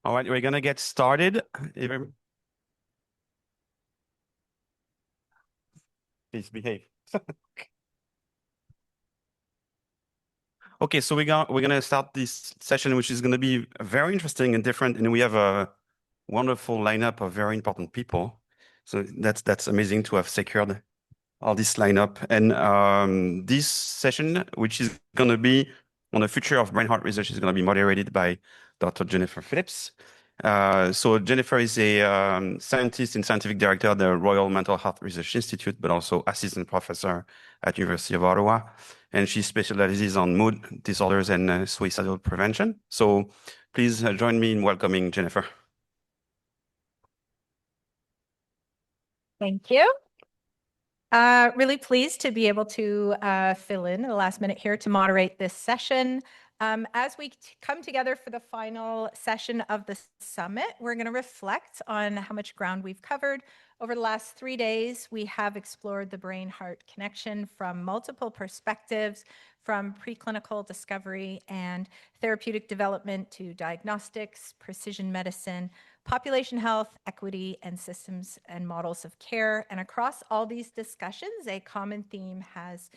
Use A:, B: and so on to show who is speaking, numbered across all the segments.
A: All right, we're gonna get started. Please behave. Okay, so we're gonna start this session, which is gonna be very interesting and different, and we have a wonderful lineup of very important people. So that's amazing to have secured all this lineup. And this session, which is gonna be on the future of brain heart research, is gonna be moderated by Dr. Jennifer Phillips. So Jennifer is a scientist and scientific director at the Royal Mental Health Research Institute, but also assistant professor at University of Ottawa. And she specializes on mood disorders and suicidal prevention. So please join me in welcoming Jennifer.
B: Thank you. Really pleased to be able to fill in the last minute here to moderate this session. As we come together for the final session of the summit, we're going to reflect on how much ground we've covered. Over the last 3 days, we have explored the brain-heart connection from multiple perspectives, from preclinical discovery and therapeutic development to diagnostics, precision medicine, population health, equity, and systems and models of care. And across all these discussions, a common theme has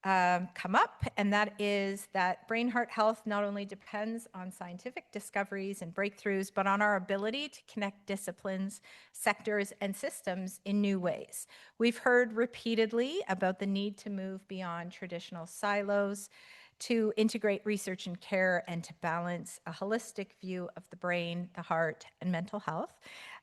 B: come up, and that is that brain-heart health not only depends on scientific discoveries and breakthroughs, but on our ability to connect disciplines, sectors, and systems in new ways. We've heard repeatedly about the need to move beyond traditional silos, to integrate research and care, and to balance a holistic view of the brain, the heart, and mental health,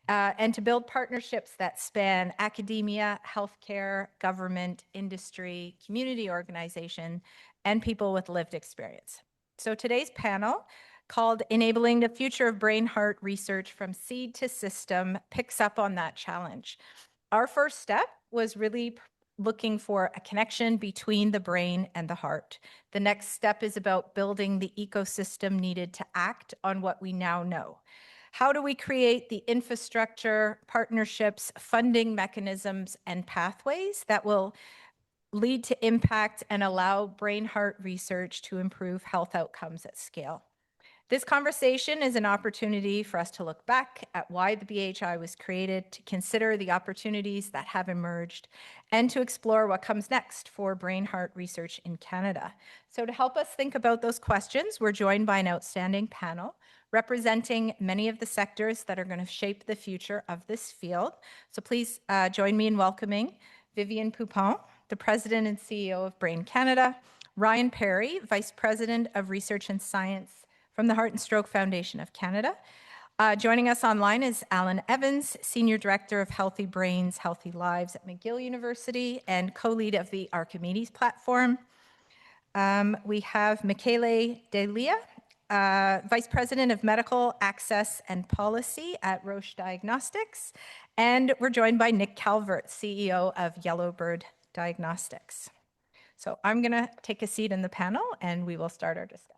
B: and to build partnerships that span academia, healthcare, government, industry, community organization, and people with lived experience. So today's panel, called Enabling the Future of Brain-Heart Research from Seed to System, picks up on that challenge. Our first step was really looking for a connection between the brain and the heart. The next step is about building the ecosystem needed to act on what we now know. How do we create the infrastructure, partnerships, funding mechanisms, and pathways that will lead to impact and allow brain-heart research to improve health outcomes at scale? This conversation is an opportunity for us to look back at why the BHI was created, to consider the opportunities that have emerged, and to explore what comes next for brain-heart research in Canada. So to help us think about those questions, we're joined by an outstanding panel representing many of the sectors that are going to shape the future of this field. So please join me in welcoming Viviane Poupon, the President and CEO of Brain Canada, Ryan Perry, Vice President of Research and Science from the Heart and Stroke Foundation of Canada. Joining us online is Alan Evans, Senior Director of Healthy Brains, Healthy Lives at McGill University and co-lead of the ARCHIMEDES platform. We have Michele Delia, Vice President of Medical Access and Policy at Roche Diagnostics. And we're joined by Nick Calvert, CEO of Yellowbird Diagnostics. So I'm going to take a seat in the panel and we will start our discussion.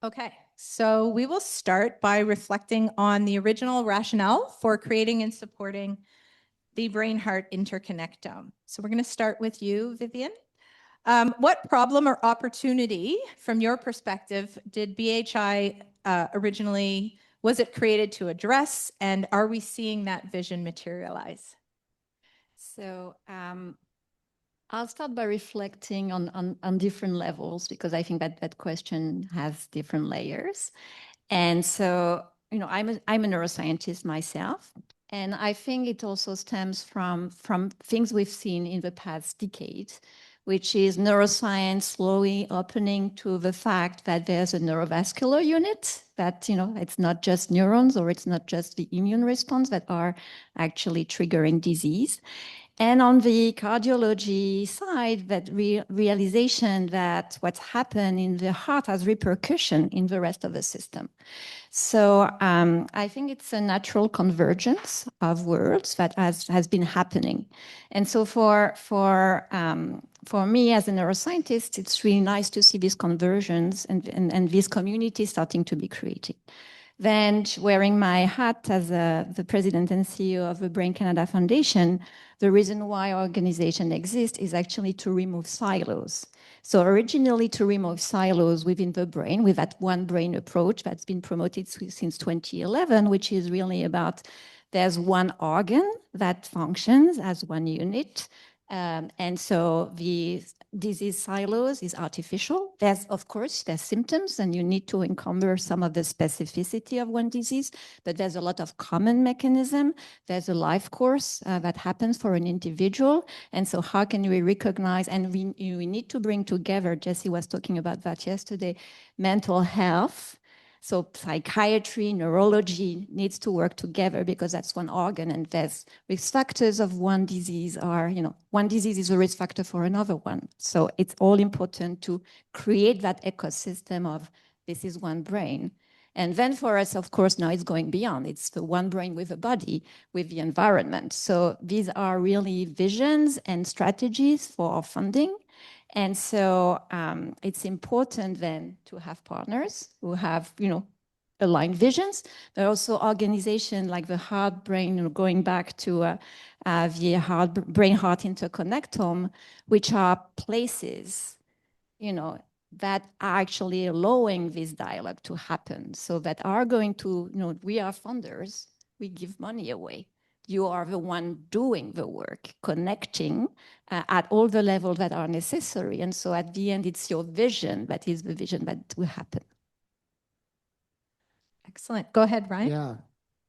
B: Okay, so we will start by reflecting on the original rationale for creating and supporting the brain-heart interconnectome. So we're going to start with you, Viviane. What problem or opportunity, from your perspective, did BHI originally, was it created to address, and are we seeing that vision materialize?
C: So I'll start by reflecting on different levels, because I think that question has different layers. And so, you know, I'm a neuroscientist myself, and I think it also stems from things we've seen in the past decade, which is neuroscience slowly opening to the fact that there's a neurovascular unit, that, you know, it's not just neurons or it's not just the immune response that are actually triggering disease. And on the cardiology side, that realization that what's happened in the heart has repercussion in the rest of the system. So I think it's a natural convergence of worlds that has been happening. And so for me as a neuroscientist, it's really nice to see these conversions and this community starting to be created. Then, wearing my hat as the president and CEO of the Brain Canada Foundation, the reason why our organization exists is actually to remove silos. So originally to remove silos within the brain with that one brain approach that's been promoted since 2011, which is really about there's one organ that functions as one unit. And so the disease silos is artificial. Of course, there's symptoms and you need to encumber some of the specificity of one disease, but there's a lot of common mechanism. There's a life course that happens for an individual. And so how can we recognize, and we need to bring together, Jesse was talking about that yesterday, mental health. So psychiatry, neurology needs to work together because that's one organ, and there's risk factors of one disease are, one disease is a risk factor for another one. So it's all important to create that ecosystem of this is one brain. And then for us, of course, now it's going beyond. It's the one brain with a body, with the environment. So these are really visions and strategies for our funding. And so it's important then to have partners who have, aligned visions, but also organizations like the Heart Brain, going back to the Brain-Heart Interconnectome, which are places, that are actually allowing this dialogue to happen. So that are going to, we are funders, we give money away. You are the one doing the work, connecting at all the levels that are necessary. And so at the end, it's your vision that is the vision that will happen.
B: Excellent. Go ahead, Ryan.
D: Yeah,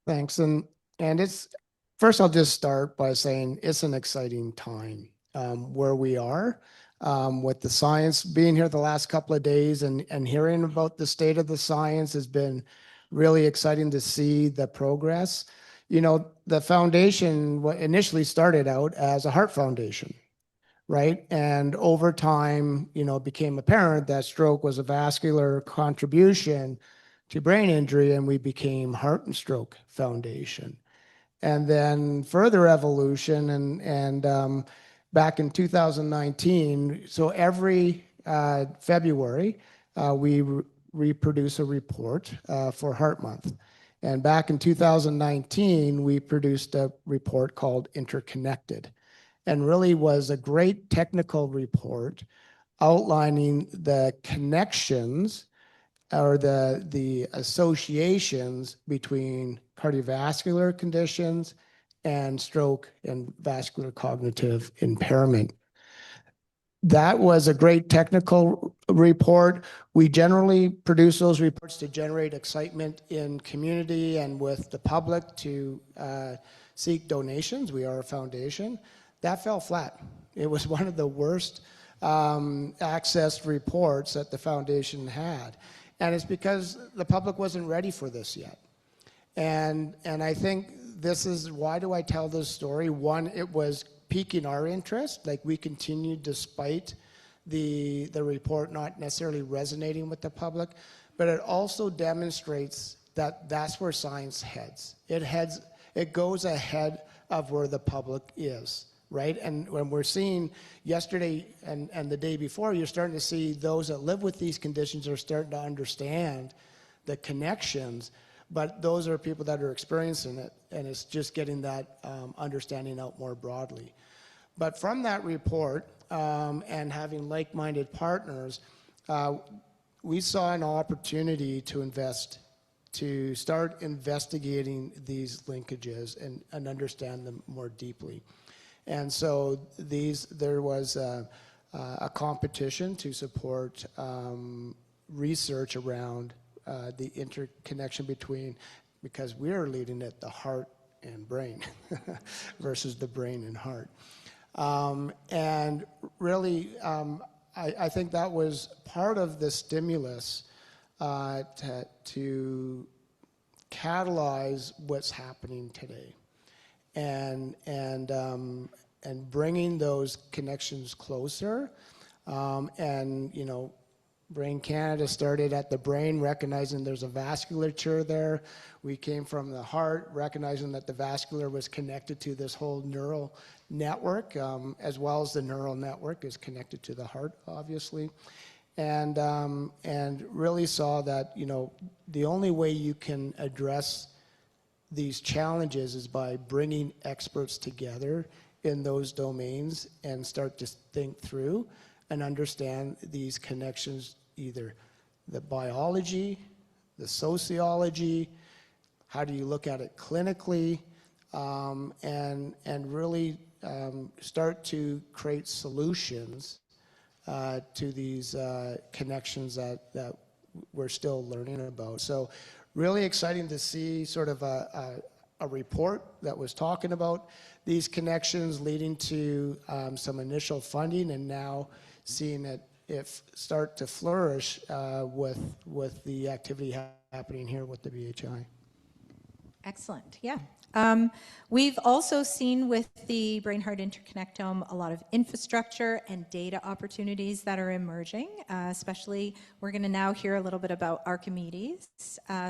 D: thanks. And it's, first I'll just start by saying it's an exciting time where we are with the science. Being here the last couple of days and hearing about the state of the science has been really exciting to see the progress. The foundation initially started out as a heart foundation, right? And over time, it became apparent that stroke was a vascular contribution to brain injury, and we became Heart and Stroke Foundation. And then further evolution, and back in 2019, so every February, we reproduce a report for Heart Month. And back in 2019, we produced a report called Interconnected, and really was a great technical report outlining the connections or the associations between cardiovascular conditions and stroke and vascular cognitive impairment. That was a great technical report. We generally produce those reports to generate excitement in community and with the public to seek donations. We are a foundation. That fell flat. It was one of the worst accessed reports that the foundation had. And it's because the public wasn't ready for this yet. And I think this is, why do I tell this story? One, it was piquing our interest. Like, we continued despite the report not necessarily resonating with the public, but it also demonstrates that that's where science heads. It goes ahead of where the public is. Right? And when we're seeing yesterday and the day before, you're starting to see those that live with these conditions are starting to understand the connections, but those are people that are experiencing it, and it's just getting that understanding out more broadly. But from that report and having like-minded partners, we saw an opportunity to start investigating these linkages and understand them more deeply. And so there was a competition to support research around the interconnection between, because we're leading it, the heart and brain versus the brain and heart. And really, I think that was part of the stimulus to catalyze what's happening today. And bringing those connections closer. And, Brain Canada started at the brain, recognizing there's a vasculature there. We came from the heart, recognizing that the vascular was connected to this whole neural network, as well as the neural network is connected to the heart, obviously. and really saw that, you know, the only way you can address these challenges is by bringing experts together in those domains and start to think through and understand these connections, either the biology, the sociology, how do you look at it clinically, and really start to create solutions to these connections that we're still learning about. So really exciting to see sort of a report that was talking about these connections leading to some initial funding, and now seeing it start to flourish with the activity happening here with the BHI.
B: Excellent. Yeah. We've also seen with the Brain-Heart Interconnectome a lot of infrastructure and data opportunities that are emerging, especially we're going to now hear a little bit about Archimedes.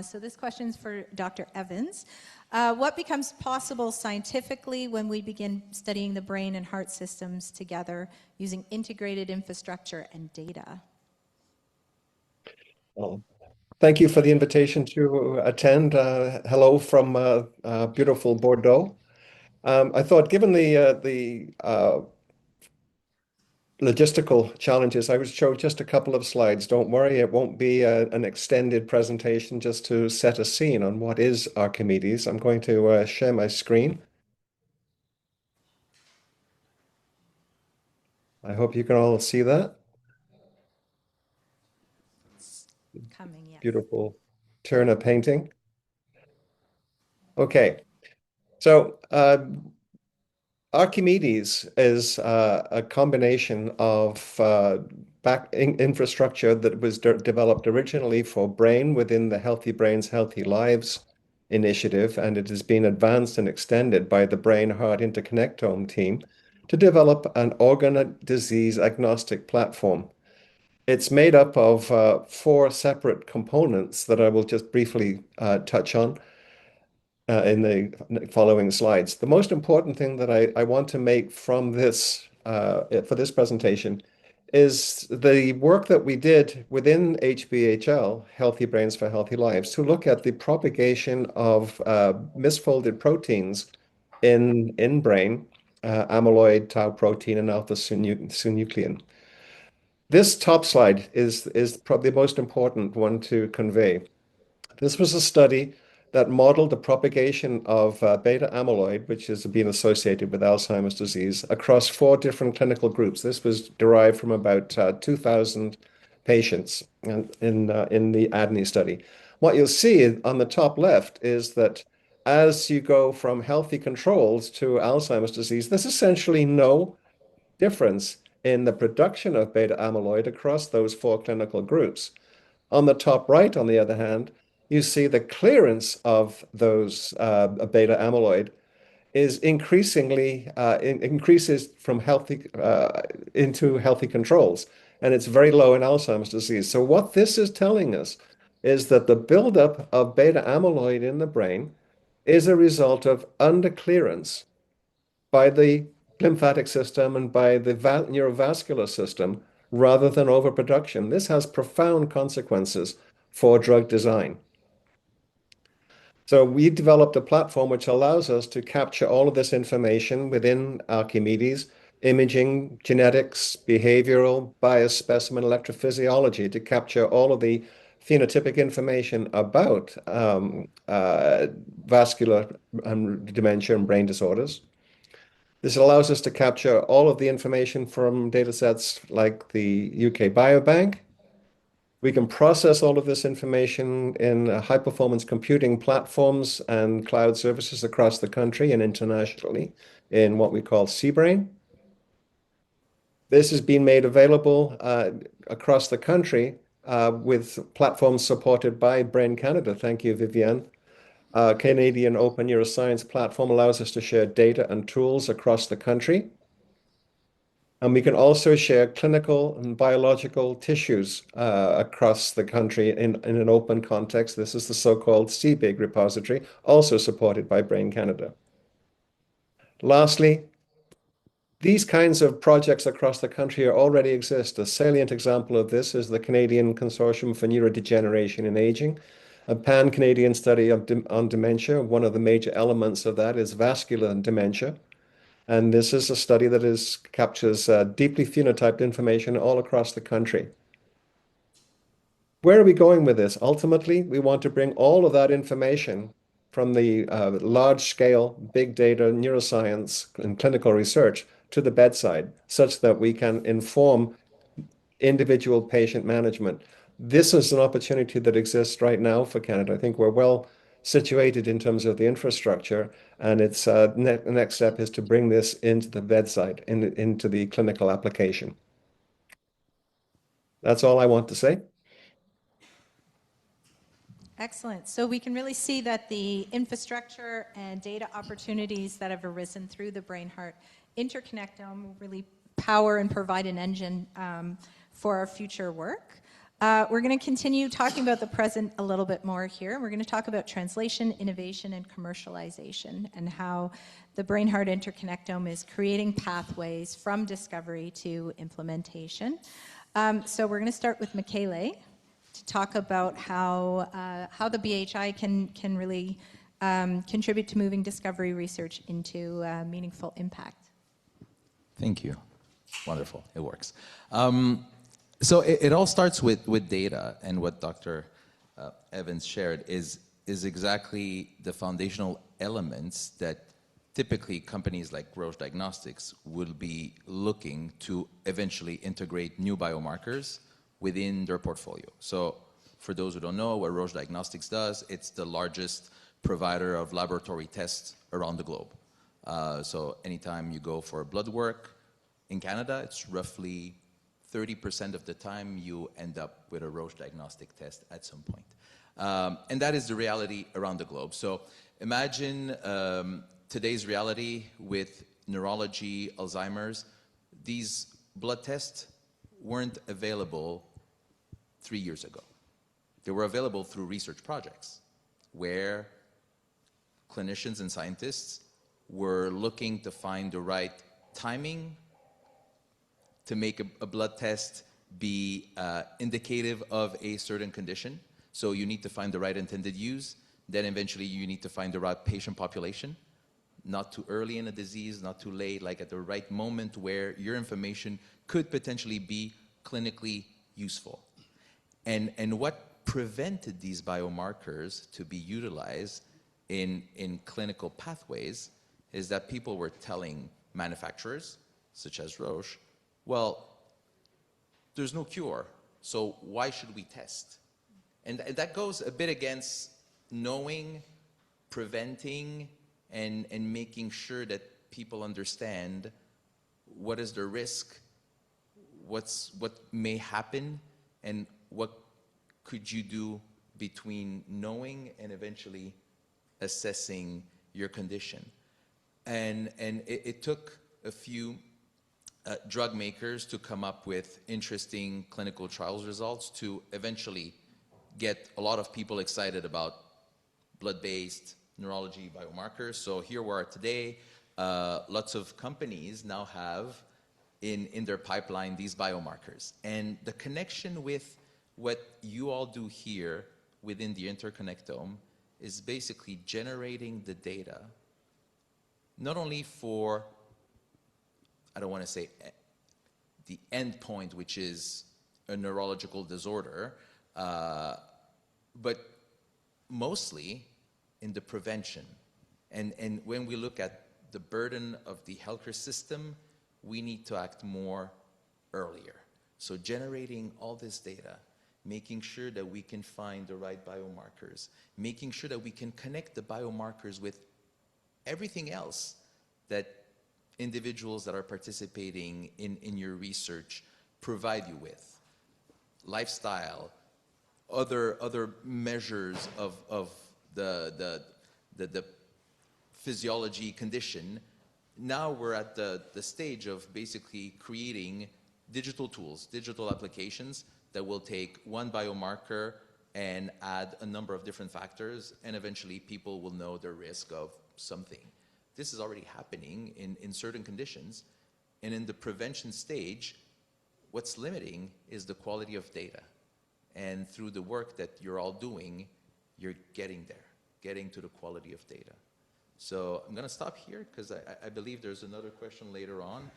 B: So this question's for Dr. Evans. What becomes possible scientifically when we begin studying the brain and heart systems together using integrated infrastructure and data?
E: Well, thank you for the invitation to attend. Hello from beautiful Bordeaux. I thought, given the logistical challenges, I would show just a couple of slides. Don't worry, it won't be an extended presentation, just to set a scene on what is Archimedes. I'm going to share my screen. I hope you can all see that.
B: Coming, yes.
E: Beautiful Turner painting. Okay, so Archimedes is a combination of infrastructure that was developed originally for brain within the Healthy Brains, Healthy Lives initiative, and it has been advanced and extended by the Brain-Heart Interconnectome team to develop an organ disease agnostic platform. It's made up of 4 separate components that I will just briefly touch on in the following slides. The most important thing that I want to make from this for this presentation is the work that we did within HBHL, Healthy Brains for Healthy Lives, to look at the propagation of misfolded proteins in brain, amyloid, tau protein, and alpha-synuclein. This top slide is probably the most important one to convey. This was a study that modeled the propagation of beta amyloid, which has been associated with Alzheimer's disease, across 4 different clinical groups. This was derived from about 2,000 patients in the ADNI study. What you'll see on the top left is that as you go from healthy controls to Alzheimer's disease, there's essentially no difference in the production of beta amyloid across those 4 clinical groups. On the top right, on the other hand, you see the clearance of those beta amyloid is increasingly increases from healthy into healthy controls, and it's very low in Alzheimer's disease. So what this is telling us is that the buildup of beta amyloid in the brain is a result of underclearance by the lymphatic system and by the neurovascular system rather than overproduction. This has profound consequences for drug design. So we developed a platform which allows us to capture all of this information within Archimedes: imaging, genetics, behavioral, biospecimen, electrophysiology, to capture all of the phenotypic information about vascular dementia and brain disorders. This allows us to capture all of the information from data sets like the UK Biobank. We can process all of this information in high-performance computing platforms and cloud services across the country and internationally in what we call CBrain. This has been made available across the country with platforms supported by Brain Canada. Thank you, Viviane. Canadian Open Neuroscience Platform allows us to share data and tools across the country. And we can also share clinical and biological tissues across the country in an open context. This is the so-called CBIG repository, also supported by Brain Canada. Lastly, These kinds of projects across the country already exist. A salient example of this is the Canadian Consortium for Neurodegeneration in Aging, a pan-Canadian study on dementia. One of the major elements of that is vascular dementia. And this is a study that captures deeply phenotyped information all across the country. Where are we going with this? Ultimately, we want to bring all of that information from the large-scale big data neuroscience and clinical research to the bedside, such that we can inform individual patient management. This is an opportunity that exists right now for Canada. I think we're well situated in terms of the infrastructure, and its next step is to bring this into the bedside, into the clinical application. That's all I want to say.
B: Excellent. So we can really see that the infrastructure and data opportunities that have arisen through the brain-heart interconnectome will really power and provide an engine for our future work. We're going to continue talking about the present a little bit more here. We're going to talk about translation, innovation, and commercialization, and how the brain-heart interconnectome is creating pathways from discovery to implementation. So we're going to start with Michele to talk about how the BHI can really contribute to moving discovery research into meaningful impact.
F: Thank you. Wonderful. It works. So it all starts with data, and what Dr. Evans shared is exactly the foundational elements that typically companies like Roche Diagnostics will be looking to eventually integrate new biomarkers within their portfolio. So for those who don't know what Roche Diagnostics does, it's the largest provider of laboratory tests around the globe. So anytime you go for blood work in Canada, it's roughly 30% of the time you end up with a Roche diagnostic test at some point. And that is the reality around the globe. So imagine today's reality with neurology, Alzheimer's. These blood tests weren't available 3 years ago. They were available through research projects where clinicians and scientists were looking to find the right timing to make a blood test be indicative of a certain condition. So you need to find the right intended use. Then eventually you need to find the right patient population, not too early in a disease, not too late, like at the right moment where your information could potentially be clinically useful. And what prevented these biomarkers to be utilized in clinical pathways is that people were telling manufacturers, such as Roche, well, there's no cure, so why should we test? And that goes a bit against knowing, preventing, and making sure that people understand what is the risk, what may happen, and what could you do between knowing and eventually assessing your condition. And it took a few drug makers to come up with interesting clinical trials results to eventually get a lot of people excited about blood-based neurology biomarkers. So here we are today. Lots of companies now have in their pipeline these biomarkers. And the connection with what you all do here within the interconnectome is basically generating the data, not only for, I don't want to say the end point, which is a neurological disorder, but mostly in the prevention. And when we look at the burden of the healthcare system, we need to act more earlier. So generating all this data, making sure that we can find the right biomarkers, making sure that we can connect the biomarkers with everything else that individuals that are participating in your research provide you with. Lifestyle, other measures of the physiology condition. Now we're at the stage of basically creating digital tools, digital applications that will take one biomarker and add a number of different factors, and eventually people will know their risk of something. This is already happening in certain conditions, And in the prevention stage, what's limiting is the quality of data. And through the work that you're all doing, you're getting there, getting to the quality of data. So I'm going to stop here because I believe there's another question later on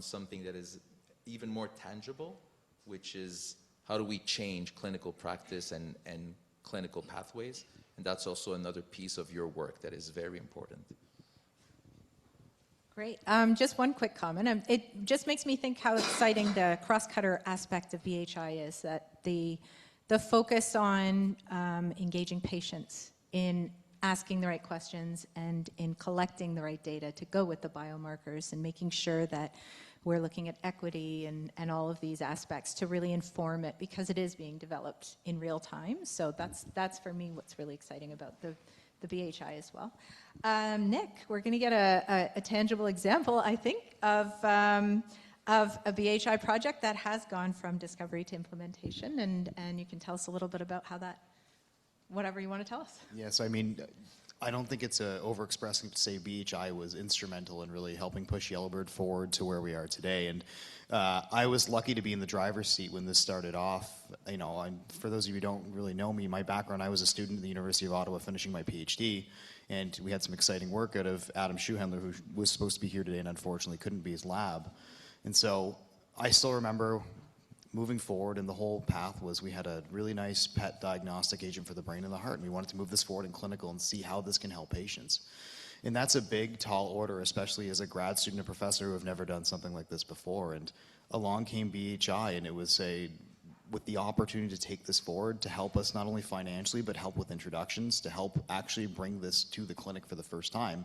F: something that is even more tangible, which is how do we change clinical practice and clinical pathways? And that's also another piece of your work that is very important.
B: Great. Just one quick comment. It just makes me think how exciting the cross-cutter aspect of BHI is, that the focus on engaging patients in asking the right questions and in collecting the right data to go with the biomarkers and making sure that we're looking at equity and all of these aspects to really inform it, because it is being developed in real time. So that's for me what's really exciting about the BHI as well. Nick, we're going to get a tangible example, I think, of a BHI project that has gone from discovery to implementation, and you can tell us a little bit about how that, whatever you want to tell us.
G: Yes, I mean, I don't think it's overexpressing to say BHI was instrumental in really helping push Yellowbird forward to where we are today. And I was lucky to be in the driver's seat when this started off. You know, for those of you who don't really know me, my background, I was a student at the University of Ottawa finishing my PhD, and we had some exciting work out of Adam Schuhendler, who was supposed to be here today and unfortunately couldn't be, his lab. And so I still remember moving forward, and the whole path was we had a really nice PET diagnostic agent for the brain and the heart, and we wanted to move this forward in clinical and see how this can help patients. And that's a big, tall order, especially as a grad student and professor who have never done something like this before. And along came BHI, and it was with the opportunity to take this forward to help us not only financially, but help with introductions, to help actually bring this to the clinic for the first time.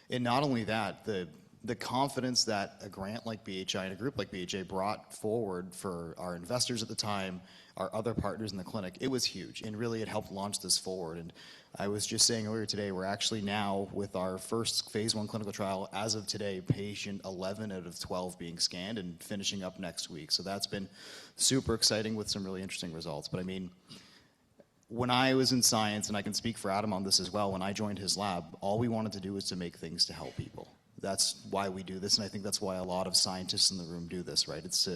G: And not only that, the confidence that a grant like BHI and a group like BHI brought forward for our investors at the time, our other partners in the clinic, it was huge. And really it helped launch this forward. And I was just saying earlier today, we're actually now with our first phase 1 clinical trial, as of today, patient 11 out of 12 being scanned and finishing up next week. So that's been super exciting with some really interesting results. But I mean, when I was in science, and I can speak for Adam on this as well, when I joined his lab, all we wanted to do was to make things to help people. That's why we do this, and I think that's why a lot of scientists in the room do this, right? It's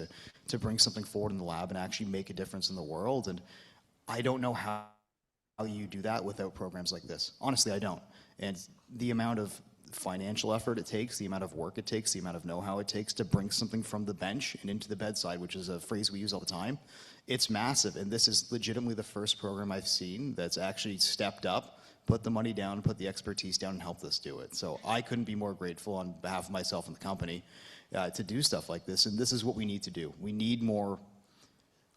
G: to bring something forward in the lab and actually make a difference in the world. And I don't know how you do that without programs like this. Honestly, I don't. And the amount of financial effort it takes, the amount of work it takes, the amount of know-how it takes to bring something from the bench and into the bedside, which is a phrase we use all the time, it's massive. And this is legitimately the first program I've seen that's actually stepped up, put the money down, put the expertise down, and helped us do it. So I couldn't be more grateful on behalf of myself and the company to do stuff like this. And this is what we need to do. We need more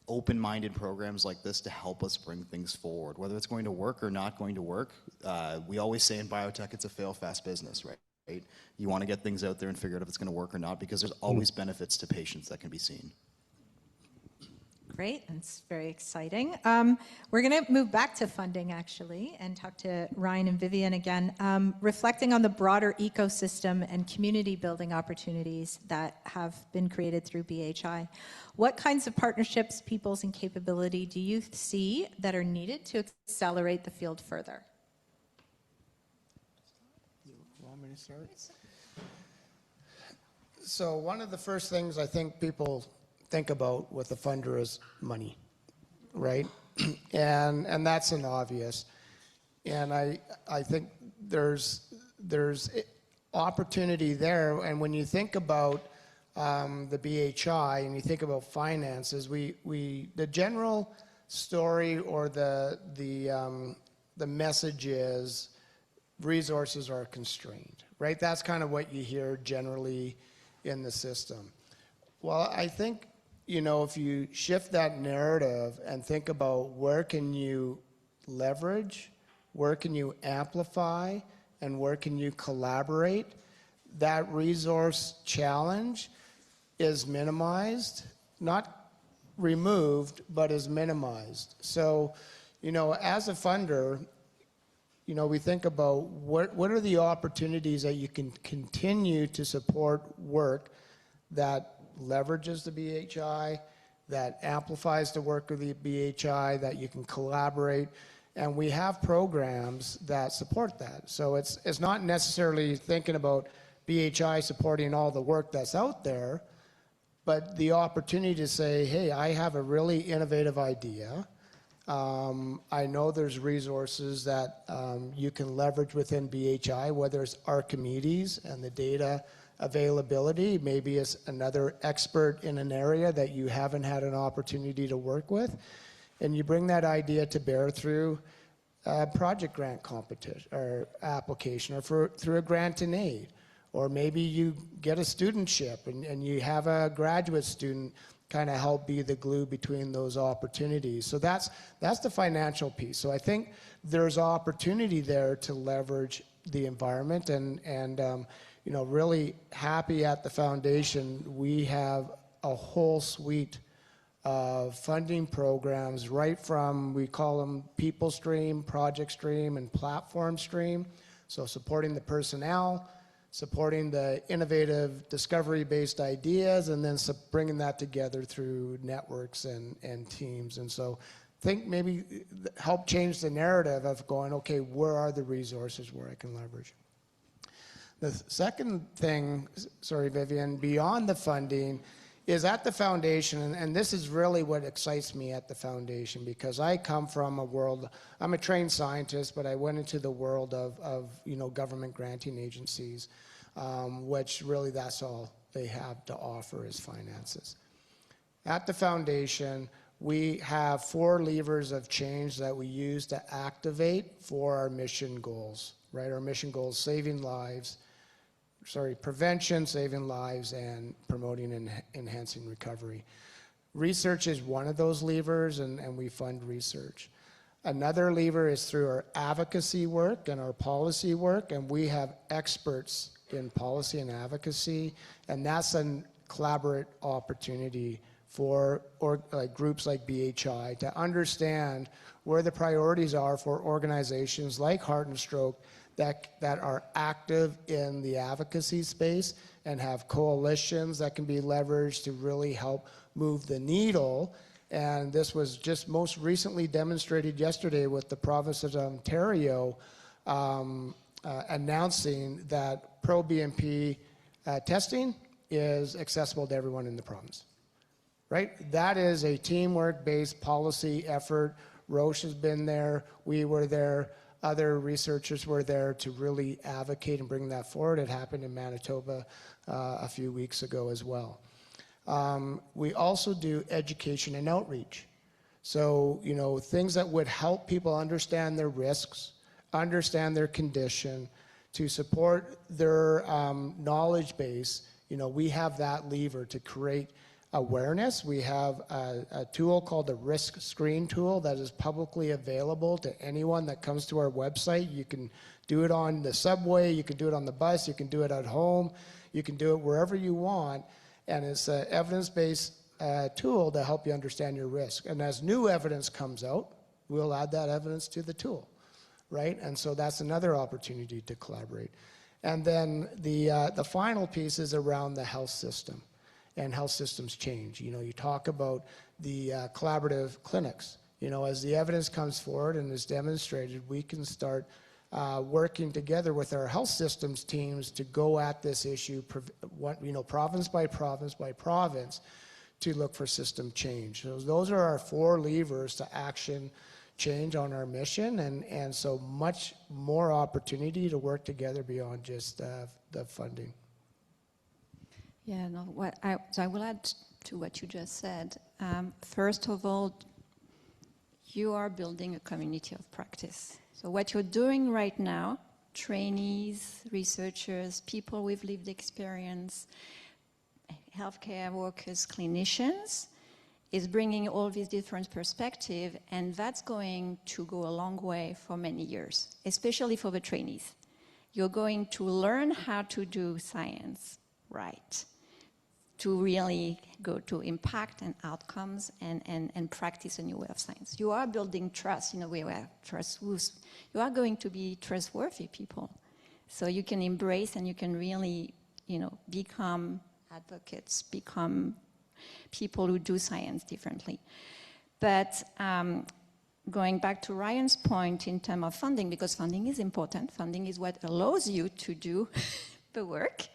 G: open-minded programs like this to help us bring things forward. Whether it's going to work or not going to work, we always say in biotech, it's a fail-fast business, right? You want to get things out there and figure out if it's going to work or not, because there's always benefits to patients that can be seen.
B: Great, it's very exciting. We're going to move back to funding, actually, and talk to Ryan and Viviane again, reflecting on the broader ecosystem and community building opportunities that have been created through BHI. What kinds of partnerships, peoples, and capability do you see that are needed to accelerate the field further?
D: You want me to start? So one of the first things I think people think about with a funder is money, right? and that's an obvious. And I think there's opportunity there. And when you think about the BHI and you think about finances, the general story or the message is resources are constrained, right? That's kind of what you hear generally in the system. Well, I think, you know, if you shift that narrative and think about where can you leverage, where can you amplify, and where can you collaborate, that resource challenge is minimized, not removed, but is minimized. So, you know, as a funder, you know, we think about what are the opportunities that you can continue to support work that leverages the BHI, that amplifies the work of the BHI, that you can collaborate, and we have programs that support that. So it's not necessarily thinking about BHI supporting all the work that's out there, but the opportunity to say, hey, I have a really innovative idea. I know there's resources that you can leverage within BHI, whether it's ARCHIMEDES and the data availability, maybe it's another expert in an area that you haven't had an opportunity to work with, and you bring that idea to bear through a project grant competition or application, or through a grant in aid. Or maybe you get a studentship and you have a graduate student kind of help be the glue between those opportunities. So that's the financial piece. So I think there's opportunity there to leverage the environment, and you know, really happy at the foundation. We have a whole suite of funding programs, right from, we call them people stream, project stream, and platform stream. So supporting the personnel, supporting the innovative discovery-based ideas, and then bringing that together through networks and teams. And so I think maybe help change the narrative of going, okay, where are the resources where I can leverage? The second thing, sorry, Viviane, beyond the funding is at the foundation, and this is really what excites me at the foundation, because I come from a world, I'm a trained scientist, but I went into the world of you know, government granting agencies, which really that's all they have to offer is finances. At the foundation, we have 4 levers of change that we use to activate for our mission goals, right? Our mission goals, prevention, saving lives, and promoting and enhancing recovery. Research is one of those levers, and we fund research. Another lever is through our advocacy work and our policy work, and we have experts in policy and advocacy, and that's a collaborative opportunity for groups like BHI to understand where the priorities are for organizations like Heart and Stroke that are active in the advocacy space and have coalitions that can be leveraged to really help move the needle. And this was just most recently demonstrated yesterday with the province of Ontario announcing that pro-BNP testing is accessible to everyone in the province, right? That is a teamwork-based policy effort. Roche has been there, we were there, other researchers were there to really advocate and bring that forward. It happened in Manitoba a few weeks ago as well. We also do education and outreach. So, you know, things that would help people understand their risks, understand their condition, to support their knowledge base. You know, we have that lever to create awareness. We have a tool called the Risk Screen tool that is publicly available to anyone that comes to our website. You can do it on the subway, you can do it on the bus, you can do it at home, you can do it wherever you want, and it's an evidence-based tool to help you understand your risk. And as new evidence comes out, we'll add that evidence to the tool, right? And so that's another opportunity to collaborate. And then the final piece is around the health system and health systems change. You know, you talk about the collaborative clinics. You know, as the evidence comes forward and is demonstrated, we can start working together with our health systems teams to go at this issue, you know, province by province by province, to look for system change. So those are our 4 levers to action change on our mission, and so much more opportunity to work together beyond just the funding.
C: Yeah, no, so I will add to what you just said. First of all, you are building a community of practice. So what you're doing right now, trainees, researchers, people with lived experience, healthcare workers, clinicians, is bringing all these different perspectives, and that's going to go a long way for many years, especially for the trainees. You're going to learn how to do science right, to really go to impact and outcomes and practice a new way of science. You are building trust in a way where you are going to be trustworthy people. So you can embrace and you can really, you know, become advocates, become people who do science differently. But going back to Ryan's point in terms of funding, because funding is important, funding is what allows you to do paperwork,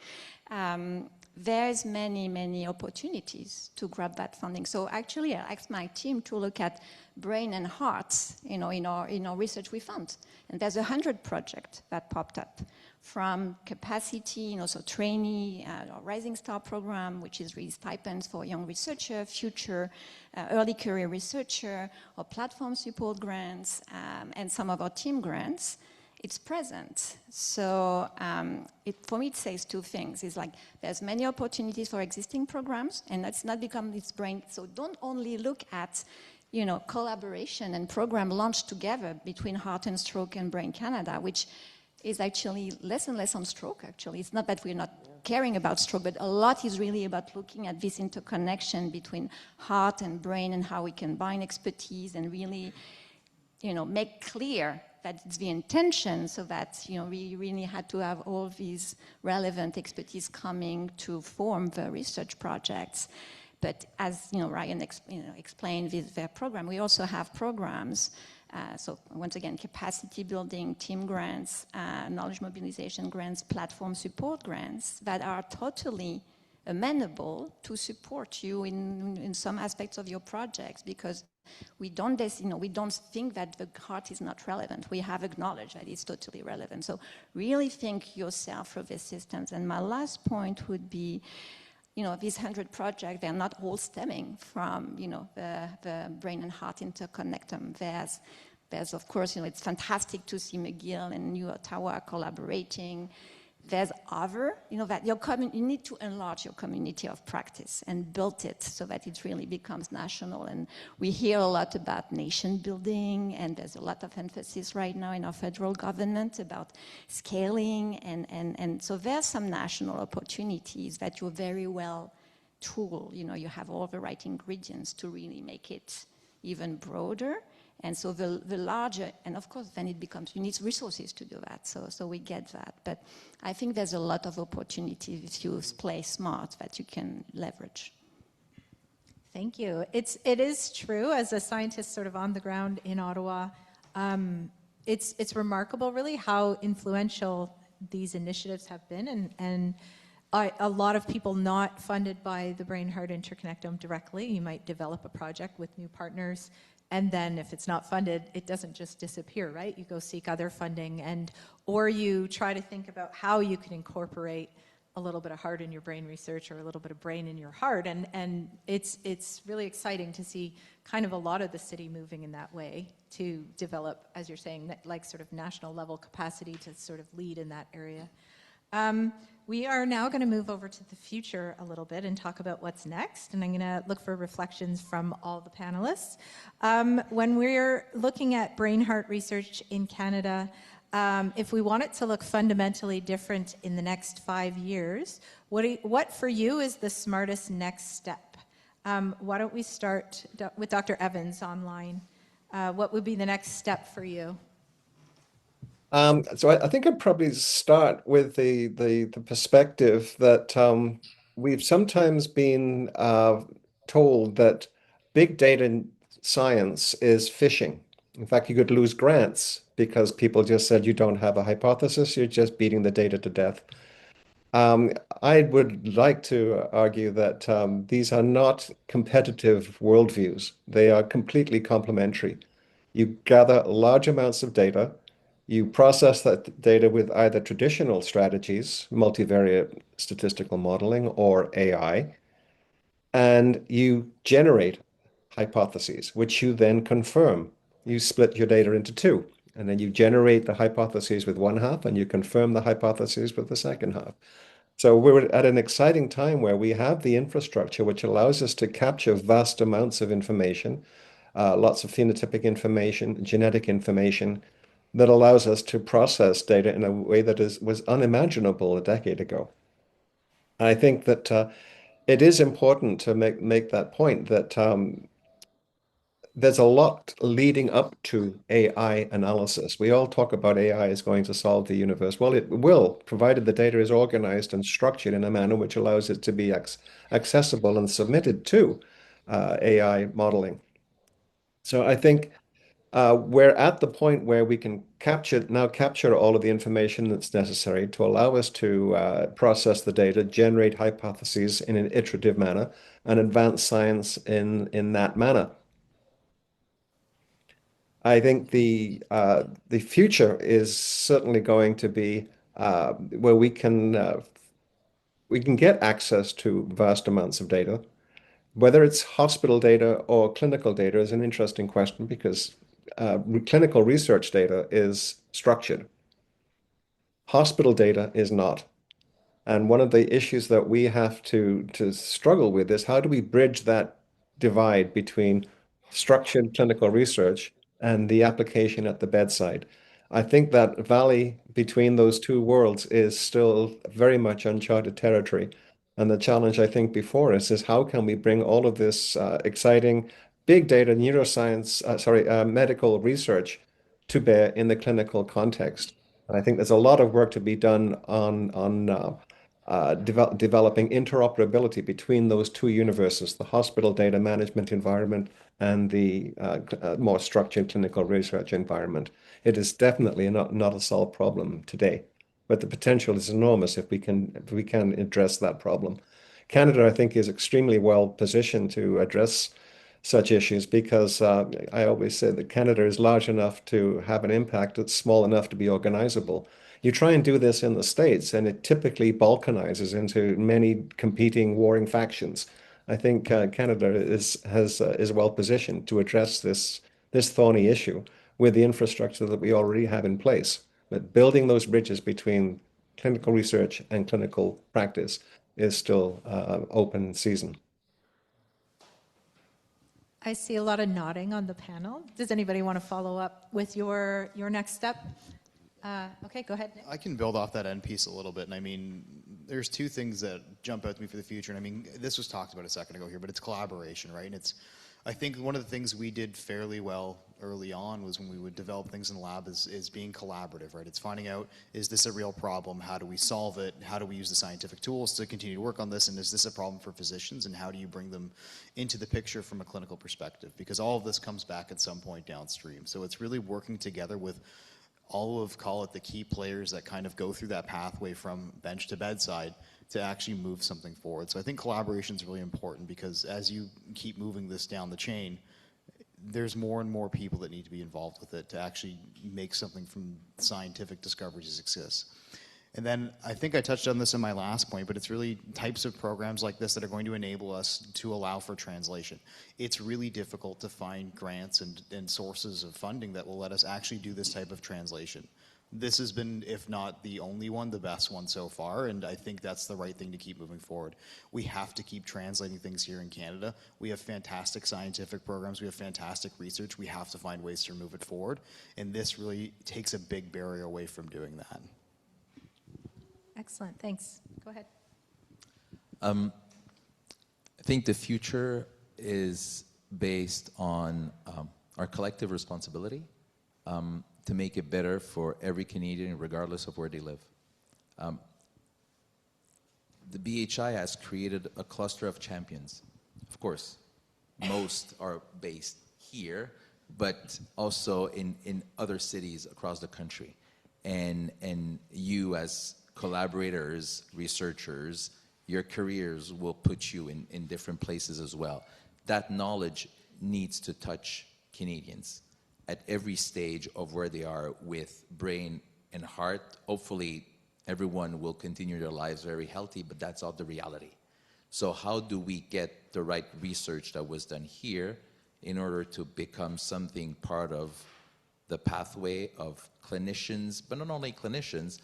C: there's many opportunities to grab that funding. So actually, I asked my team to look at brain and heart, in our research we found. And there's 100 projects that popped up, from capacity, so trainee, Rising Star program, which is really stipends for young researcher, future early career researcher, or platform support grants, and some of our team grants. It's present. So for me, it says two things. It's like there's many opportunities for existing programs, and let's not become this brain. So don't only look at, collaboration and program launched together between Heart and Stroke and Brain Canada, which is actually less and less on stroke, actually. It's not that we're not caring about stroke, but a lot is really about looking at this interconnection between heart and brain and how we combine expertise and really, make clear that it's the intention, so that we really had to have all these relevant expertise coming to form the research projects. But as Ryan explained with their program, we also have programs. So once again, capacity building, team grants, knowledge mobilization grants, platform support grants that are totally amenable to support you in some aspects of your projects, because we don't think that the heart is not relevant. We have acknowledged that it's totally relevant. So really think yourself of these systems. And my last point would be, these 100 projects, they're not all stemming from, the brain and heart interconnectum. There's of course, it's fantastic to see McGill and New Ottawa collaborating. There's other, that you need to enlarge your community of practice and build it so that it really becomes national. And we hear a lot about nation building, and there's a lot of emphasis right now in our federal government about scaling. And so there's some national opportunities that you're very well tooled. You have all the right ingredients to really make it even broader. And so the larger, and of course, then it becomes, you need resources to do that. So we get that. But I think there's a lot of opportunities if you play smart that you can leverage.
B: Thank you. It is true, as a scientist sort of on the ground in Ottawa, it's remarkable really how influential these initiatives have been. And a lot of people not funded by the Brain-Heart Interconnectome directly. You might develop a project with new partners, and then if it's not funded, it doesn't just disappear, right? You go seek other funding, or you try to think about how you can incorporate a little bit of heart in your brain research or a little bit of brain in your heart. And it's really exciting to see kind of a lot of the city moving in that way to develop, as you're saying, like sort of national level capacity to sort of lead in that area. We are now going to move over to the future a little bit and talk about what's next. And I'm going to look for reflections from all the panelists. When we're looking at brain heart research in Canada, if we want it to look fundamentally different in the next 5 years, what for you is the smartest next step? Why don't we start with Dr. Evans online? What would be the next step for you?
E: So I think I'd probably start with the perspective that we've sometimes been told that big data science is fishing. In fact, you could lose grants because people just said you don't have a hypothesis, you're just beating the data to death. I would like to argue that these are not competitive worldviews. They are completely complementary. You gather large amounts of data. You process that data with either traditional strategies, multivariate statistical modeling, or AI, and you generate hypotheses, which you then confirm. You split your data into two, and then you generate the hypotheses with one half, and you confirm the hypotheses with the second half. So we're at an exciting time where we have the infrastructure which allows us to capture vast amounts of information, lots of phenotypic information, genetic information, that allows us to process data in a way that was unimaginable a decade ago. And I think that it is important to make that point that there's a lot leading up to AI analysis. We all talk about AI is going to solve the universe. Well, it will, provided the data is organized and structured in a manner which allows it to be accessible and submitted to AI modeling. So I think we're at the point where we can capture all of the information that's necessary to allow us to process the data, generate hypotheses in an iterative manner, and advance science in that manner. I think the future is certainly going to be where we can get access to vast amounts of data. Whether it's hospital data or clinical data is an interesting question because clinical research data is structured. Hospital data is not. And one of the issues that we have to struggle with is how do we bridge that divide between structured clinical research and the application at the bedside. I think that valley between those two worlds is still very much uncharted territory. And the challenge I think before us is how can we bring all of this exciting big data neuroscience, medical research to bear in the clinical context. And I think there's a lot of work to be done on developing interoperability between those two universes, the hospital data management environment and the more structured clinical research environment. It is definitely not a solved problem today, but the potential is enormous if we can address that problem. Canada, I think, is extremely well positioned to address such issues because I always say that Canada is large enough to have an impact. It's small enough to be organizable. You try and do this in the States, and it typically balkanizes into many competing warring factions. I think Canada is well positioned to address this thorny issue with the infrastructure that we already have in place. But building those bridges between clinical research and clinical practice is still open season.
B: I see a lot of nodding on the panel. Does anybody want to follow up with your next step? Okay, go ahead, Nick.
G: I can build off that end piece a little bit. And I mean, there's two things that jump out to me for the future. And I mean, this was talked about a second ago here, but it's collaboration, right? And I think one of the things we did fairly well early on was when we would develop things in the lab is being collaborative, right? It's finding out, is this a real problem? How do we solve it? How do we use the scientific tools to continue to work on this? And is this a problem for physicians? And how do you bring them into the picture from a clinical perspective? Because all of this comes back at some point downstream. So it's really working together with all of, call it, the key players that kind of go through that pathway from bench to bedside to actually move something forward. So I think collaboration is really important because as you keep moving this down the chain, there's more and more people that need to be involved with it to actually make something from scientific discoveries exist. And then I think I touched on this in my last point, but it's really types of programs like this that are going to enable us to allow for translation. It's really difficult to find grants and sources of funding that will let us actually do this type of translation. This has been, if not the only one, the best one so far, and I think that's the right thing to keep moving forward. We have to keep translating things here in Canada. We have fantastic scientific programs. We have fantastic research. We have to find ways to move it forward, and this really takes a big barrier away from doing that.
B: Excellent, thanks. Go ahead.
F: I think the future is based on our collective responsibility to make it better for every Canadian, regardless of where they live. The BHI has created a cluster of champions. Of course, most are based here, but also in other cities across the country. And you as collaborators, researchers, your careers will put you in different places as well. That knowledge needs to touch Canadians at every stage of where they are with brain and heart. Hopefully, everyone will continue their lives very healthy, but that's not the reality. So how do we get the right research that was done here in order to become something part of the pathway of clinicians, but not only clinicians,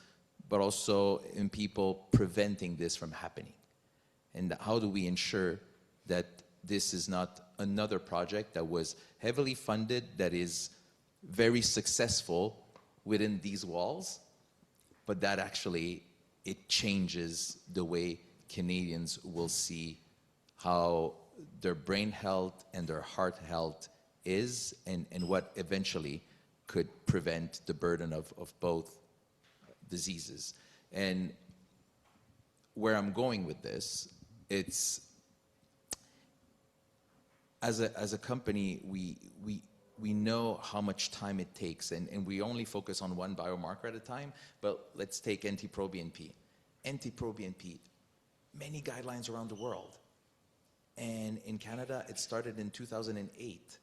F: but also in people preventing this from happening? And how do we ensure that this is not another project that was heavily funded, that is very successful within these walls, but that actually it changes the way Canadians will see how their brain health and their heart health is, and what eventually could prevent the burden of both diseases. And where I'm going with this, it's as a company, we we know how much time it takes, and we only focus on one biomarker at a time, but let's take NT-proBNP. NT-proBNP, many guidelines around the world. And in Canada, it started in 2008.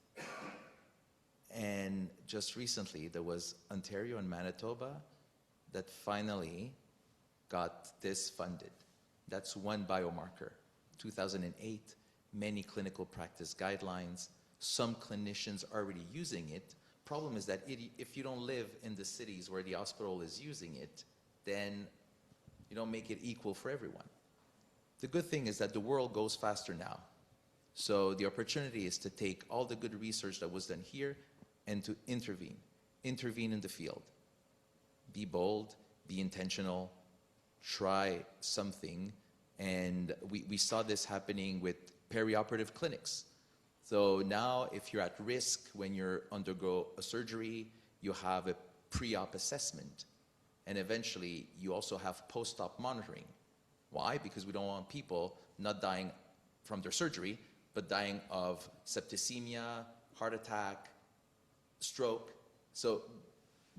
F: And just recently, there was Ontario and Manitoba that finally got this funded. That's one biomarker. 2008, many clinical practice guidelines. Some clinicians are already using it. Problem is that if you don't live in the cities where the hospital is using it, then you don't make it equal for everyone. The good thing is that the world goes faster now. So the opportunity is to take all the good research that was done here and to intervene in the field. Be bold, be intentional, try something. And we saw this happening with perioperative clinics. So now if you're at risk when you undergo a surgery, you have a pre-op assessment. And eventually you also have post-op monitoring. Why? Because we don't want people not dying from their surgery, but dying of septicemia, heart attack, stroke. So,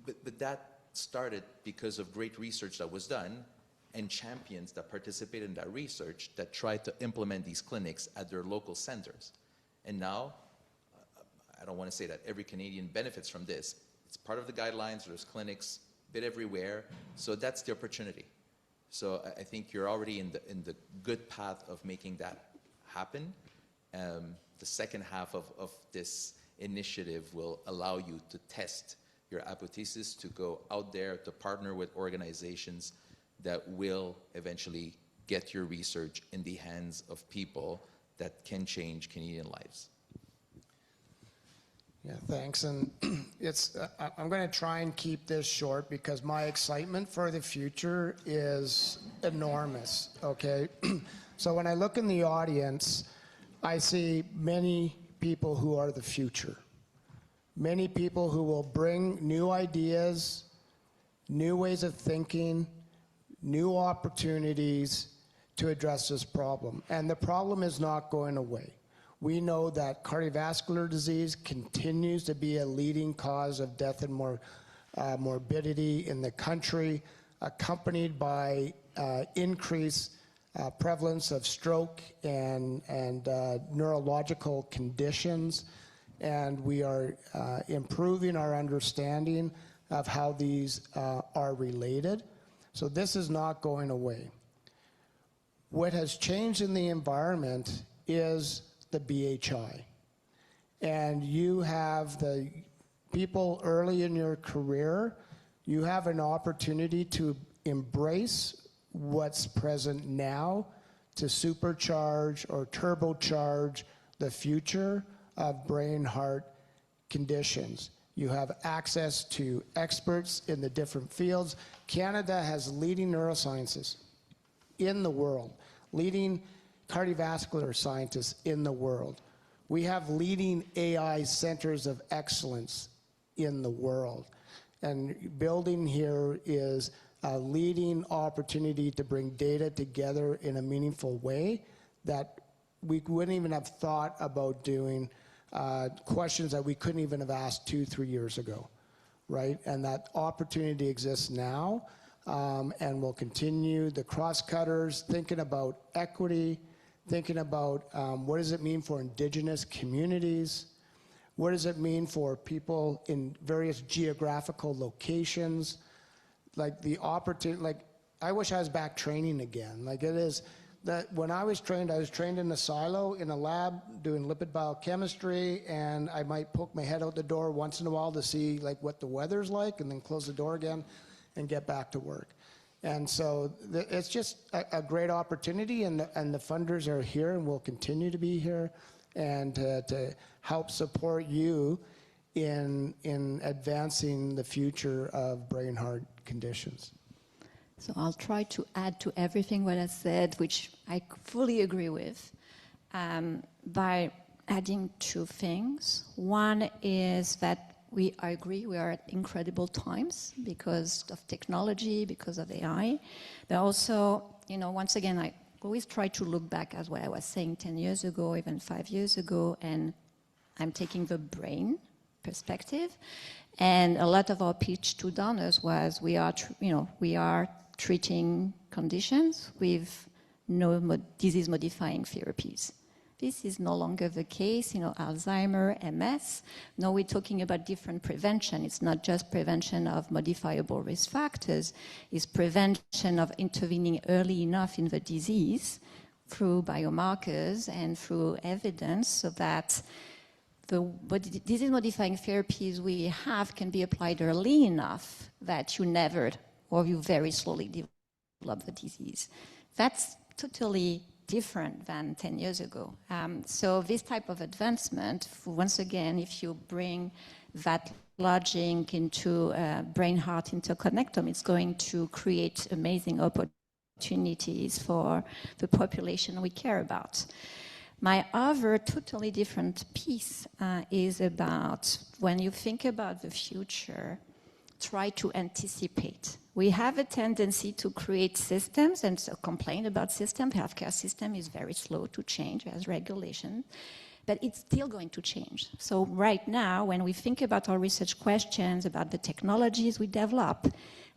F: but that started because of great research that was done and champions that participated in that research that tried to implement these clinics at their local centers. And now, I don't want to say that every Canadian benefits from this. It's part of the guidelines, there's clinics a bit everywhere, so that's the opportunity. So I think you're already in the good path of making that happen. The second half of this initiative will allow you to test your hypothesis, to go out there, to partner with organizations that will eventually get your research in the hands of people that can change Canadian lives.
D: Yeah, thanks. And I'm going to try and keep this short because my excitement for the future is enormous, okay? So when I look in the audience, I see many people who are the future. Many people who will bring new ideas, new ways of thinking, new opportunities to address this problem. And the problem is not going away. We know that cardiovascular disease continues to be a leading cause of death and morbidity in the country, accompanied by increased prevalence of stroke and neurological conditions. And we are improving our understanding of how these are related. So this is not going away. What has changed in the environment is the BHI. And you have the people early in your career, you have an opportunity to embrace what's present now to supercharge or turbocharge the future of brain-heart conditions. You have access to experts in the different fields. Canada has leading neurosciences in the world, leading cardiovascular scientists in the world. We have leading AI centers of excellence in the world. And building here is a leading opportunity to bring data together in a meaningful way that we wouldn't even have thought about doing, questions that we couldn't even have asked 2-3 years ago, right? And that opportunity exists now, and will continue. The cross-cutters, thinking about equity, thinking about what does it mean for Indigenous communities, what does it mean for people in various geographical locations, like the opportunity, like I wish I was back training again. Like it is, that when I was trained in a silo in a lab doing lipid biochemistry, and I might poke my head out the door once in a while to see like what the weather's like and then close the door again and get back to work. And so it's just a great opportunity, and the funders are here and will continue to be here and to help support you in advancing the future of brain-heart conditions.
C: So I'll try to add to everything what I said, which I fully agree with, by adding two things. One is that I agree we are at incredible times because of technology, because of AI. But also, once again, I always try to look back at what I was saying 10 years ago, even 5 years ago, and I'm taking the brain perspective. And a lot of our pitch to donors was we are treating conditions with no disease-modifying therapies. This is no longer the case, Alzheimer, MS. Now we're talking about different prevention. It's not just prevention of modifiable risk factors, it's prevention of intervening early enough in the disease through biomarkers and through evidence so that the disease-modifying therapies we have can be applied early enough that you never or you very slowly develop the disease. That's totally different than 10 years ago. So this type of advancement, once again, if you bring that logic into brain-heart interconnectome, it's going to create amazing opportunities for the population we care about. My other totally different piece is about when you think about the future, try to anticipate. We have a tendency to create systems and so complain about systems. The healthcare system is very slow to change as regulation, but it's still going to change. So right now, when we think about our research questions, about the technologies we develop,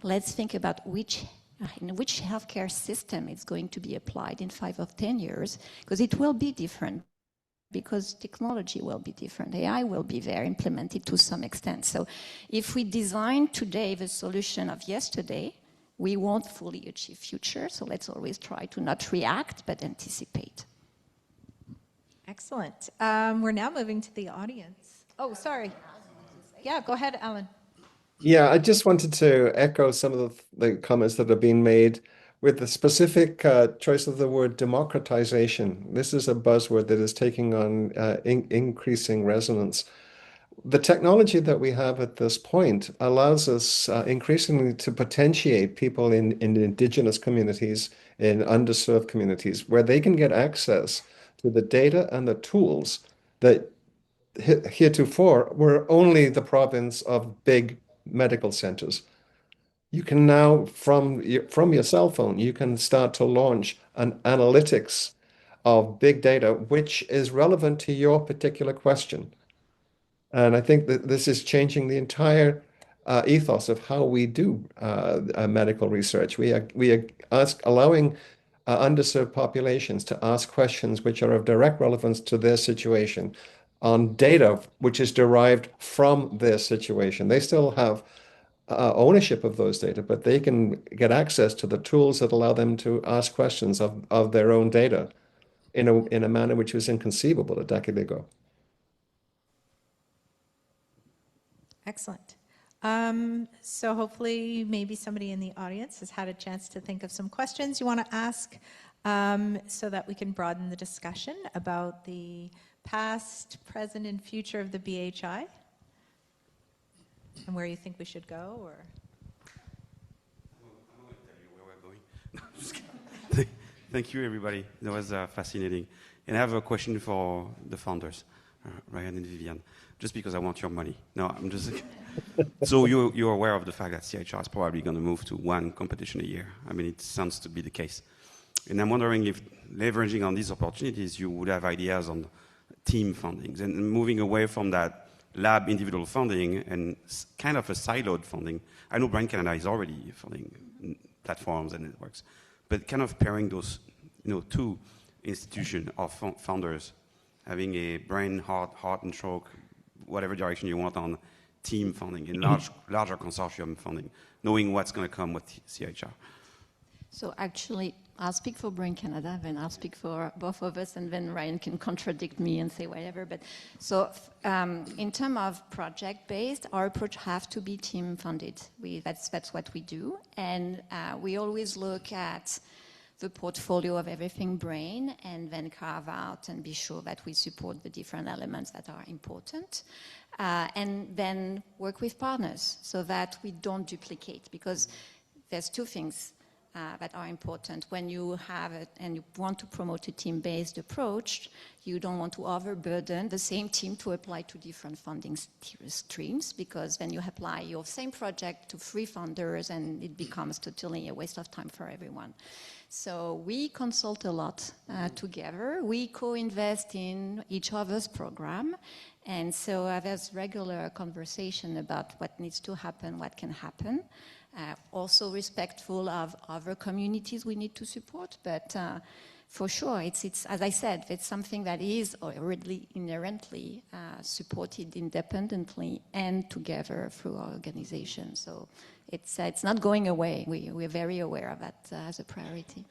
C: let's think about in which healthcare system it's going to be applied in 5 or 10 years, because it will be different. Because technology will be different. AI will be there, implemented to some extent. So if we design today the solution of yesterday, we won't fully achieve future. So let's always try to not react, but anticipate.
B: Excellent. We're now moving to the audience. Oh, sorry. Yeah, go ahead, Alan.
E: Yeah, I just wanted to echo some of the comments that have been made with the specific choice of the word democratization. This is a buzzword that is taking on increasing resonance. The technology that we have at this point allows us increasingly to potentiate people in indigenous communities, in underserved communities, where they can get access to the data and the tools that heretofore were only the province of big medical centers. You can now, from your cell phone, you can start to launch an analytics of big data, which is relevant to your particular question. And I think that this is changing the entire ethos of how we do medical research. We are allowing underserved populations to ask questions which are of direct relevance to their situation on data which is derived from their situation. They still have ownership of those data, but they can get access to the tools that allow them to ask questions of their own data in a manner which was inconceivable a decade ago.
B: Excellent. So hopefully maybe somebody in the audience has had a chance to think of some questions you want to ask so that we can broaden the discussion about the past, present, and future of the BHI. And where you think we should go, or?
A: I'm going to tell you where we're going. No, I'm just kidding. Thank you, everybody. That was fascinating. And I have a question for the founders, Ryan and Viviane, just because I want your money. No, I'm just... So you're aware of the fact that CHR is probably going to move to 1 competition a year. I mean, it sounds to be the case. And I'm wondering if, leveraging on these opportunities, you would have ideas on team fundings and moving away from that lab individual funding and kind of a siloed funding. I know Brain Canada is already funding platforms and networks, but kind of pairing those, 2 institutions or founders, having a brain, heart and stroke, whatever direction you want on team funding and larger consortium funding, knowing what's going to come with CHR.
C: So actually, I'll speak for Brain Canada, then I'll speak for both of us, and then Ryan can contradict me and say whatever. But so in terms of project-based, our approach have to be team-funded. That's what we do. And we always look at the portfolio of everything brain and then carve out and be sure that we support the different elements that are important. And then work with partners so that we don't duplicate, because there's 2 things. that are important. When you have it and you want to promote a team-based approach, you don't want to overburden the same team to apply to different funding streams, because then you apply your same project to 3 funders and it becomes totally a waste of time for everyone. So we consult a lot together. We co-invest in each other's program. And so there's regular conversation about what needs to happen, what can happen. Also respectful of other communities we need to support. But for sure, it's as I said, it's something that is already inherently supported independently and together through our organization. So it's not going away. We're very aware of that as a priority.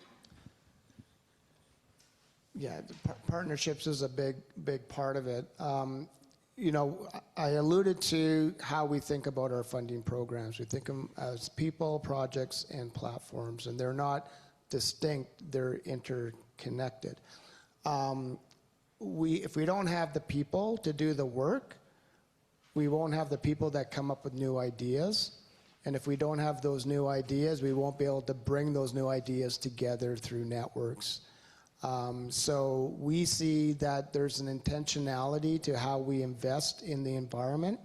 D: Yeah, the partnerships is a big part of it. You know, I alluded to how we think about our funding programs. We think of them as people, projects, and platforms, and they're not distinct, they're interconnected. If we don't have the people to do the work, we won't have the people that come up with new ideas. And if we don't have those new ideas, we won't be able to bring those new ideas together through networks. So we see that there's an intentionality to how we invest in the environment.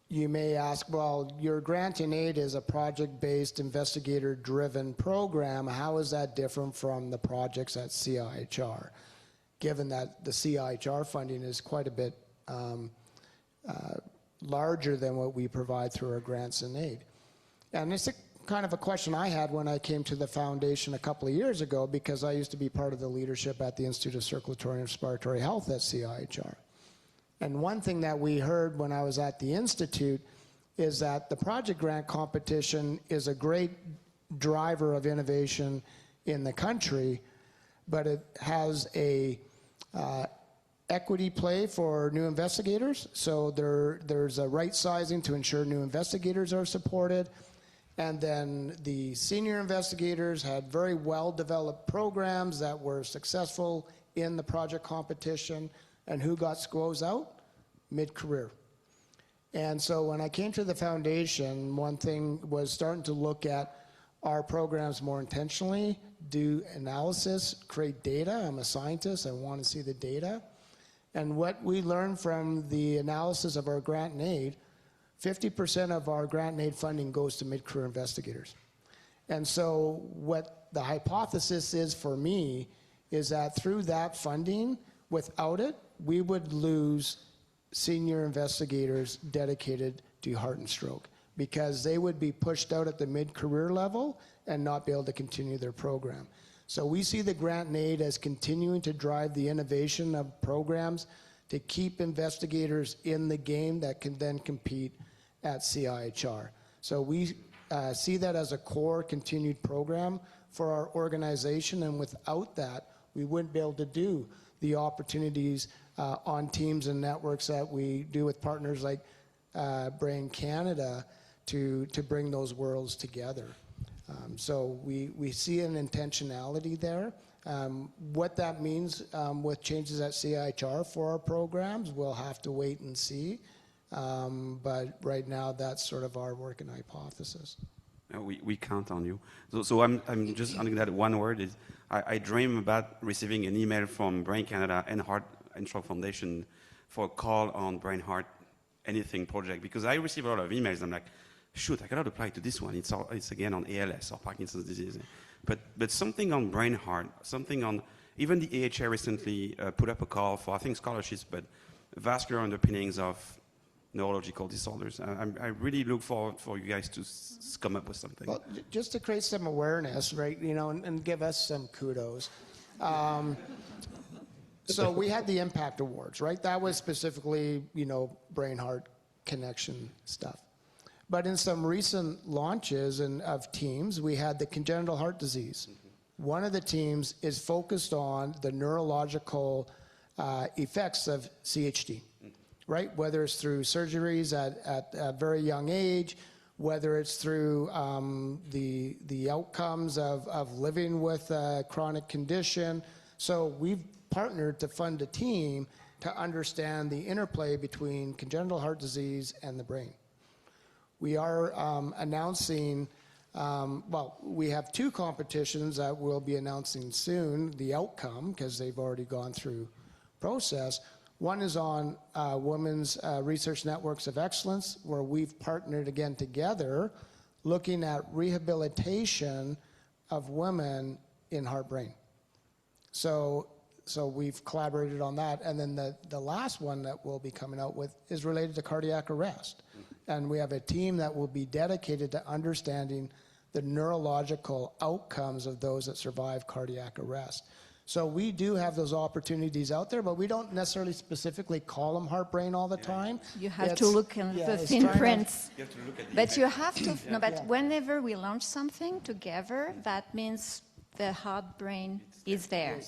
D: You may ask, well, your grant in aid is a project-based, investigator-driven program. How is that different from the projects at CIHR? Given that the CIHR funding is quite a bit larger than what we provide through our grants in aid. And it's kind of a question I had when I came to the foundation a couple of years ago, because I used to be part of the leadership at the Institute of Circulatory and Respiratory Health at CIHR. And one thing that we heard when I was at the Institute is that the project grant competition is a great driver of innovation in the country, but it has a equity play for new investigators. So there's a right sizing to ensure new investigators are supported. And then the senior investigators had very well-developed programs that were successful in the project competition. And who got squoze out? Mid-career. And so when I came to the foundation, one thing was starting to look at our programs more intentionally, do analysis, create data. I'm a scientist, I want to see the data. And what we learned from the analysis of our grant and aid, 50% of our grant and aid funding goes to mid-career investigators. And so what the hypothesis is for me is that through that funding, without it, we would lose senior investigators dedicated to heart and stroke, because they would be pushed out at the mid-career level and not be able to continue their program. So we see the grant and aid as continuing to drive the innovation of programs to keep investigators in the game that can then compete at CIHR. So we see that as a core continued program for our organization, and without that, we wouldn't be able to do the opportunities on teams and networks that we do with partners like Brain Canada to bring those worlds together. So we see an intentionality there. What that means with changes at CIHR for our programs, we'll have to wait and see. But right now, that's sort of our working hypothesis.
A: We count on you. So I'm just adding that one word is I dream about receiving an email from Brain Canada and Heart and Stroke Foundation for a call on Brain Heart Anything project, because I receive a lot of emails. I'm like, shoot, I cannot apply to this one. It's again on ALS or Parkinson's disease. But something on Brain Heart, something on, even the AHA recently put up a call for, I think, scholarships, but vascular underpinnings of neurological disorders. I really look forward for you guys to come up with something.
D: Well, just to create some awareness, right, you know, and give us some kudos. So we had the Impact Awards, right? That was specifically, you know, brain-heart connection stuff. But in some recent launches of teams, we had the congenital heart disease. Mm-hmm. One of the teams is focused on the neurological effects of CHD. Right? Whether it's through surgeries at a very young age, whether it's through the outcomes of living with a chronic condition. So we've partnered to fund a team to understand the interplay between congenital heart disease and the brain. We are announcing Well, we have two competitions that we'll be announcing soon, the outcome, because they've already gone through process. One is on Women's Research Networks of Excellence, where we've partnered again together, looking at rehabilitation of women in heart-brain. So we've collaborated on that. And then the last one that we'll be coming out with is related to cardiac arrest. And we have a team that will be dedicated to understanding the neurological outcomes of those that survive cardiac arrest. So we do have those opportunities out there, but we don't necessarily specifically call them heart-brain all the time.
C: You have to look in the thin prints.
A: You have to look at
C: But you have to, no, but whenever we launch something together, that means the heart-brain is there.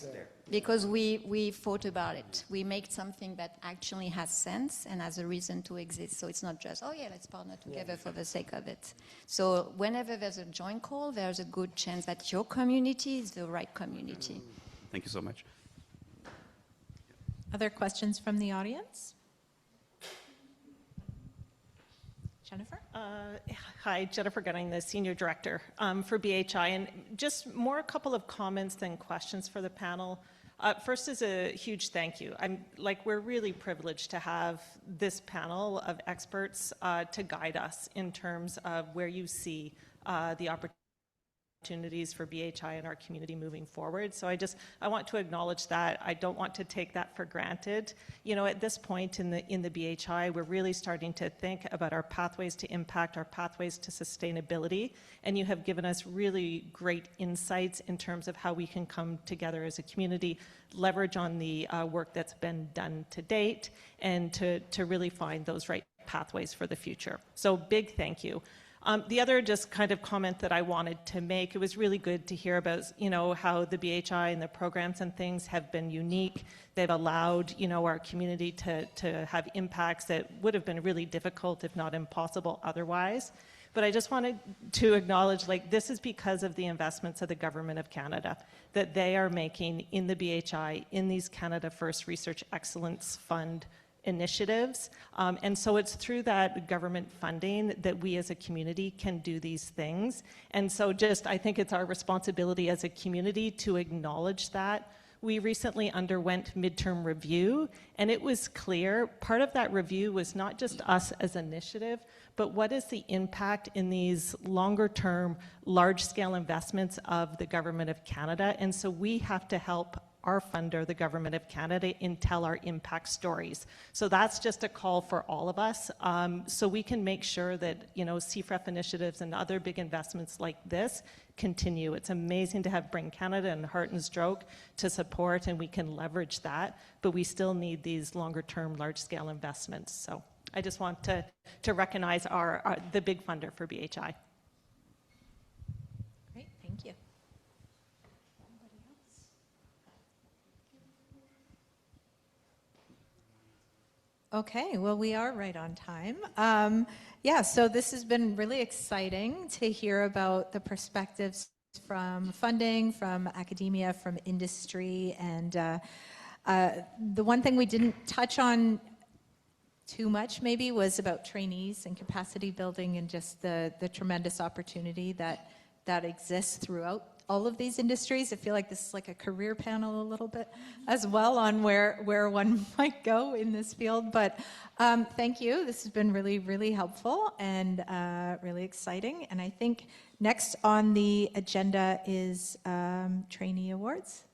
C: Because we thought about it. We make something that actually has sense and has a reason to exist. So it's not just, oh yeah, let's partner together for the sake of it. So whenever there's a joint call, there's a good chance that your community is the right community.
A: Thank you so much.
B: Other questions from the audience? Jennifer?
H: Hi, Jennifer Gunning, the Senior Director for BHI. And just more a couple of comments than questions for the panel. First is a huge thank you. We're really privileged to have this panel of experts to guide us in terms of where you see the opportunities for BHI and our community moving forward. So I want to acknowledge that. I don't want to take that for granted. You know, at this point in the BHI, we're really starting to think about our pathways to impact, our pathways to sustainability, and you have given us really great insights in terms of how we can come together as a community, leverage on the work that's been done to date, and to really find those right pathways for the future. So big thank you. The other just kind of comment that I wanted to make, it was really good to hear about, you know, how the BHI and the programs and things have been unique. They've allowed, you know, our community to have impacts that would have been really difficult, if not impossible otherwise. But I just wanted to acknowledge, like, this is because of the investments of the Government of Canada that they are making in the BHI, in these Canada First Research Excellence Fund initiatives. And so it's through that government funding that we as a community can do these things. And so I think it's our responsibility as a community to acknowledge that. We recently underwent midterm review, and it was clear part of that review was not just us as initiative, but what is the impact in these longer term, large scale investments of the Government of Canada. And so we have to help our funder, the Government of Canada, and tell our impact stories. So that's just a call for all of us, so we can make sure that, you know, CFREF initiatives and other big investments like this continue. It's amazing to have Brain Canada and Heart and Stroke to support, and we can leverage that, but we still need these longer term, large scale investments. So I just want to recognize the big funder for BHI.
B: Great, thank you. Okay, well, we are right on time. Yeah, so this has been really exciting to hear about the perspectives from funding, from academia, from industry, and the one thing we didn't touch on too much maybe was about trainees and capacity building and just the tremendous opportunity that exists throughout all of these industries. I feel like this is like a career panel a little bit as well on where one might go in this field. But thank you. This has been really, really helpful and really exciting. And I think next on the agenda is trainee awards.